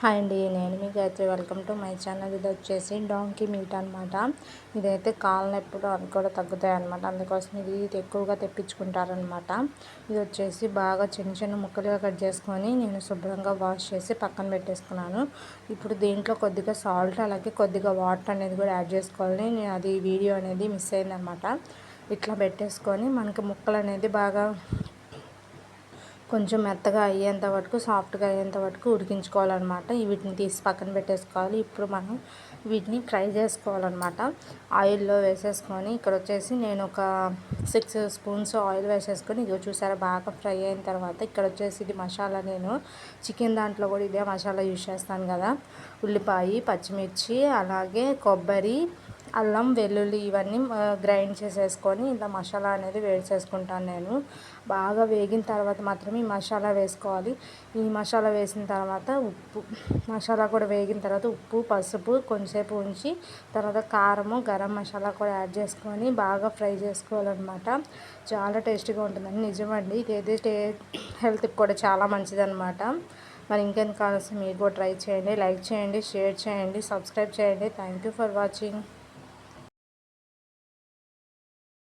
Hi అండి, నేను మీ Gayatri. Welcome to my channel. ఇది వచ్చేసి డాంకీ మీట్ అనమాట. ఇదైతే కాళ్ళ నొప్పులు అవి కూడా తగ్గుతాయి అనమాట. అందుకోసం ఇది ఎక్కువగా తెప్పించుకుంటారనమాట. ఇది వచ్చేసి బాగా చిన్న చిన్న ముక్కలుగా కట్ చేసుకొని నేను శుభ్రంగా వాష్ చేసి పక్కన పెట్టేసుకున్నాను. ఇప్పుడు దీంట్లో కొద్దిగా సాల్ట్ అలాగే కొద్దిగా వాటర్ అనేది కూడా యాడ్ చేసుకోవాలి. నేను అది వీడియో అనేది మిస్ అయిందనమాట. ఇట్లా పెట్టేసుకొని మనకి ముక్కలు అనేది బాగా కొంచెం మెత్తగా అయ్యేంత వరకు, సాఫ్ట్గా అయ్యేంత వరకు ఉడికించుకోవాలన్నమాట. వీటిని తీసి పక్కన పెట్టేసుకోవాలి. ఇప్పుడు మనం వీటిని ఫ్రై చేసుకోవాలన్నమాట. ఆయిల్లో వేసేసుకొని ఇక్కడ వచ్చేసి నేను ఒక 6 స్పూన్స్ ఆయిల్ వేసేసుకొని ఇదిగో చూసారా బాగా ఫ్రై అయిన తర్వాత ఇక్కడ వచ్చేసి ఇది మసాలా, నేను చికెన్ దాంట్లో కూడా ఇదే మసాలా యూజ్ చేస్తాను కదా. ఉల్లిపాయ, పచ్చిమిర్చి, అలాగే కొబ్బరి, అల్లం, వెల్లుల్లి ఇవన్నీ గ్రైండ్ చేసేసుకొని ఇలా మసాలా అనేది వేసేసుకుంటాను నేను. బాగా వేగిన తర్వాత మాత్రమే ఈ మసాలా వేసుకోవాలి. ఈ మసాలా వేసిన తర్వాత మసాలా కూడా వేగిన తర్వాత ఉప్పు, పసుపు కొంచెంసేపు ఉంచి తర్వాత కారము, గరం మసాలా కూడా యాడ్ చేసుకొని బాగా ఫ్రై చేసుకోవాలన్నమాట. చాలా టేస్టీగా ఉంటుందండి, నిజమండి. ఇదైతే హెల్త్కి కూడా చాలా మంచిదన్నమాట. మరి ఇంకెందుకు కావాల్సి మీరు కూడా ట్రై చేయండి. లైక్ చేయండి, షేర్ చేయండి, సబ్స్క్రైబ్ చేయండి. Thank you for watching.